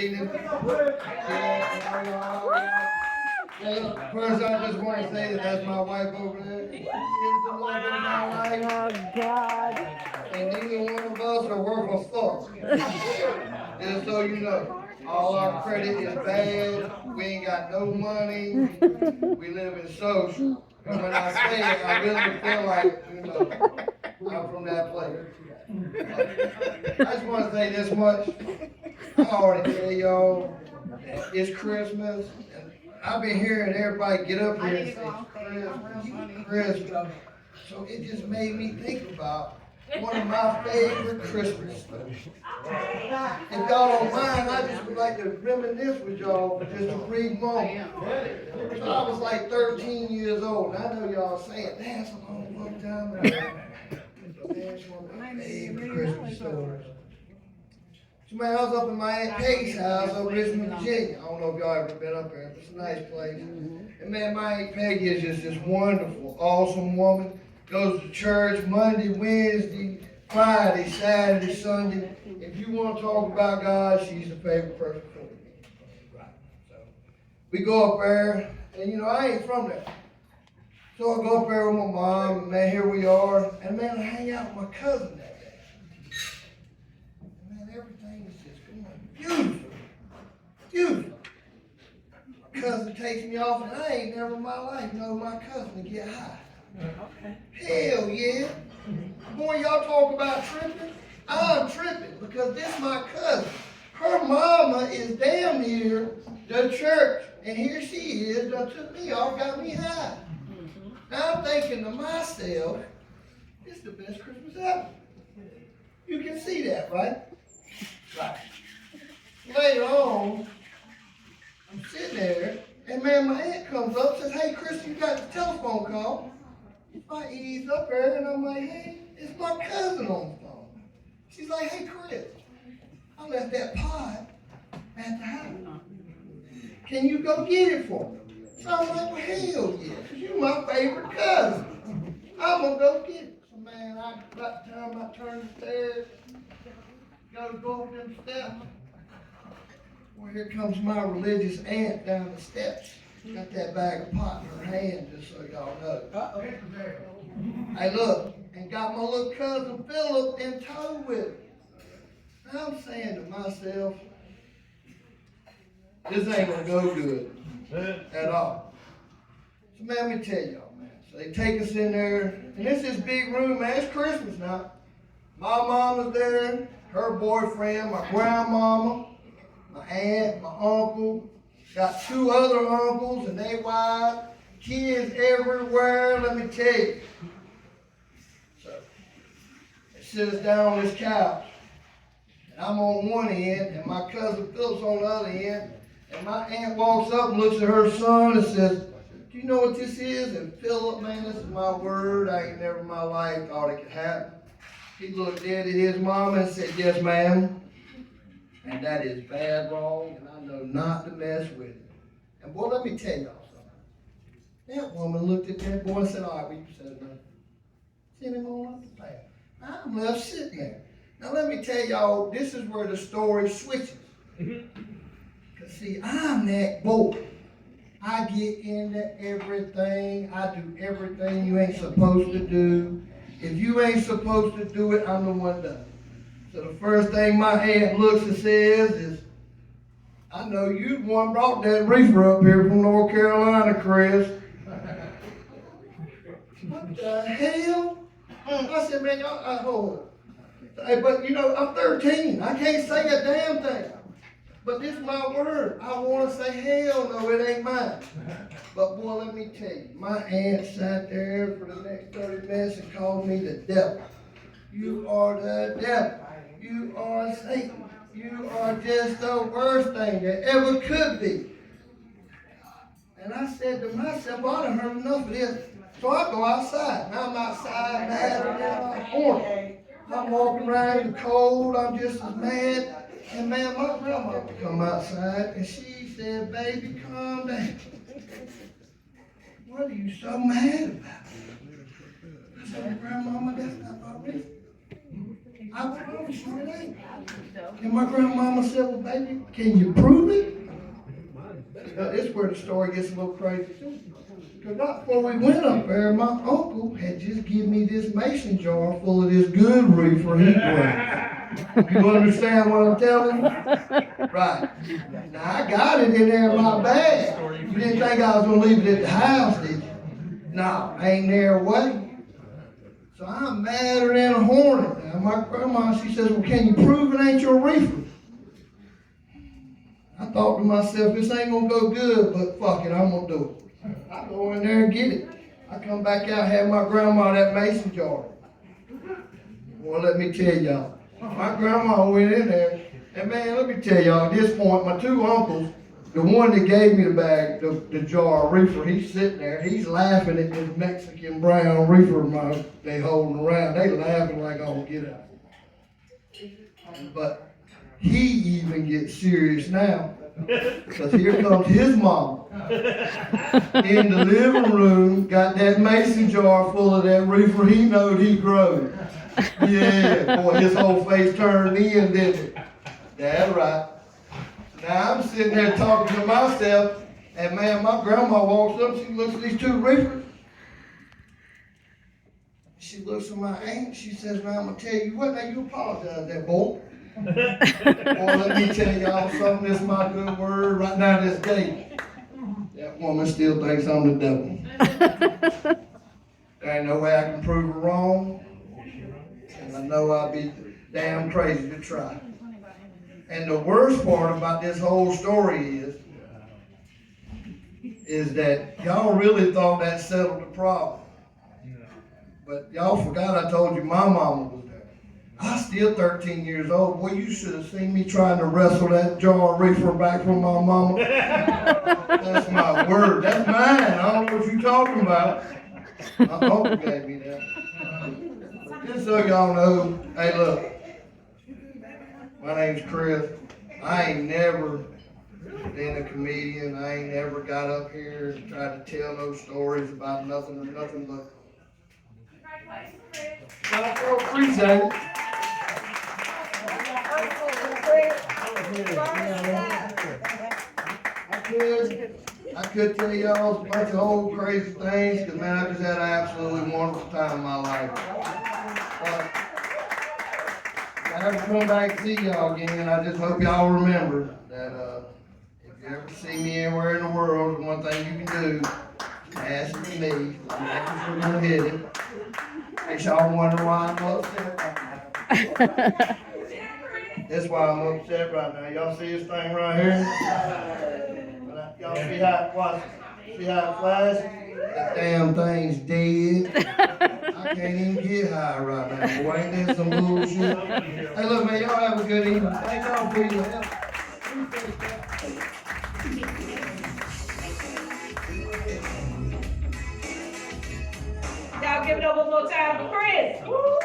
evening. First, I just want to say that that's my wife over there. She is the love of my life. Oh, God. And neither one of us are worth a fuck. Just so you know, all our credit is bad. We ain't got no money. We live in social. And when I say it, I really feel like, I'm from that place. I just want to say this much. I already tell y'all, it's Christmas. And I've been hearing everybody get up here and say Christmas. So it just made me think about one of my favorite Christmas stories. If y'all don't mind, I just would like to reminisce with y'all for just a brief moment. So I was like 13 years old, and I know y'all saying, that's a long time ago. But that's one of my favorite Christmas stories. So man, I was up in my Aunt Peggy's house up in Richmond, Virginia. I don't know if y'all ever been up there. It's a nice place. And man, my Aunt Peggy is just this wonderful, awesome woman. Goes to church Monday, Wednesday, Friday, Saturday, Sunday. If you want to talk about God, she's the favorite person for me. Right. So we go up there, and I ain't from there. So I go up there with my mom, and man, here we are. And man, I hang out with my cousin that day. And man, everything is just going beautiful. Beautiful. My cousin takes me off, and I ain't never in my life known my cousin to get high. Hell yeah. Boy, y'all talk about tripping. I'm tripping because this my cousin. Her mama is damn near the church. And here she is, done took me off, got me high. Now I'm thinking to myself, it's the best Christmas ever. You can see that, right? Right. Later on, I'm sitting there, and man, my aunt comes up and says, hey, Chris, you got the telephone call. I ease up there, and I'm like, hey, it's my cousin on the phone. She's like, hey, Chris, I left that pot at the house. Can you go get it for me? So I'm like, well, hell yeah, because you're my favorite cousin. I'm going to go get it. So, man, about the time I turn the stairs, got to go up them steps. Well, here comes my religious aunt down the steps. Got that bag of pot in her hand, just so y'all know. Hey, look, and got my little cousin Philip in tow with me. And I'm saying to myself, this ain't gonna go good at all. So man, let me tell y'all, man. So they take us in there, and it's this big room, man. It's Christmas now. My mama's there, her boyfriend, my grandmama, my aunt, my uncle. Got two other uncles and they wives, kids everywhere, let me tell you. So, they sit us down on this couch. And I'm on one end, and my cousin Philip's on the other end. And my aunt walks up and looks at her son and says, do you know what this is? And Philip, man, this is my word. I ain't never in my life thought it could happen. He looked dead at his mom and said, yes, ma'am. And that is bad wrong, and I know not to mess with it. And boy, let me tell y'all something. That woman looked at that boy and said, all right, well, you said nothing. Send him on up the path. I'm left sitting there. Now let me tell y'all, this is where the story switches. Because see, I'm that boy. I get into everything. I do everything you ain't supposed to do. If you ain't supposed to do it, I'm the one done. So the first thing my aunt looks and says is, I know you the one brought that reefer up here from North Carolina, Chris. What the hell? I said, man, y'all, hold on. Hey, but I'm 13. I can't say a damn thing. But this is my word. I want to say, hell no, it ain't mine. But boy, let me tell you, my aunt sat there for the next 30 minutes and called me the devil. You are the devil. You are Satan. You are just the worst thing that ever could be. And I said to myself, well, I done heard enough of this. So I go outside. Now I'm outside, mad around the corner. I'm walking around in the cold. I'm just as mad. And man, my grandma come outside and she said, baby, calm down. What are you so mad about? I said, Grandmama, that's not my reason. I promise you it ain't. And my grandmama said, well, baby, can you prove it? This is where the story gets a little crazy too. Because right before we went up there, my uncle had just given me this mason jar full of this good reefer he grows. You understand what I'm telling you? Right. Now I got it in there in my bag. You didn't think I was going to leave it at the house, did you? No, ain't there a way. So I'm madder than a hornet. Now my grandma, she says, well, can you prove it ain't your reefer? I thought to myself, this ain't gonna go good, but fuck it, I'm gonna do it. I go in there and get it. I come back out, have my grandma that mason jar. Well, let me tell y'all, my grandma went in there, and man, let me tell y'all, at this point, my two uncles, the one that gave me the bag, the jar of reefer, he's sitting there, he's laughing at this Mexican brown reefer they holding around. They laughing like, oh, get out. But he even gets serious now, because here comes his mom in the living room, got that mason jar full of that reefer he knowed he growed. Yeah, boy, his whole face turned in, didn't it? That's right. Now I'm sitting there talking to myself, and man, my grandma walks up, she looks at these two reefers. She looks at my aunt, she says, now I'm going to tell you what, now you apologize there, boy. Boy, let me tell y'all something, this is my good word right now this day. That woman still thinks I'm the devil. There ain't no way I can prove her wrong, and I know I'd be damn crazy to try. And the worst part about this whole story is that y'all really thought that settled the problem. But y'all forgot I told you my mama was there. I'm still 13 years old. Boy, you should have seen me trying to wrestle that jar of reefer back from my mama. That's my word. That's mine. I don't know what you're talking about. My uncle gave me that. Just so y'all know, hey look, my name's Chris. I ain't never been a comedian. I ain't never got up here and tried to tell no stories about nothing or nothing but. I appreciate it. I could tell y'all a bunch of old crazy things, because man, I just had an absolutely wonderful time in my life. I have to come back and see y'all again. I just hope y'all remember that if you ever see me anywhere in the world, the one thing you can do is ask for me. I'm not sure gonna hit it. In case y'all wonder why I'm upset right now. That's why I'm upset right now. Y'all see this thing right here? Y'all see how it flashes? That damn thing's dead. I can't even get high right now. Boy, ain't that some bullshit? Hey, look, man, y'all have a good evening. Thank y'all for your help. Y'all give it up one more time for Chris. Woo!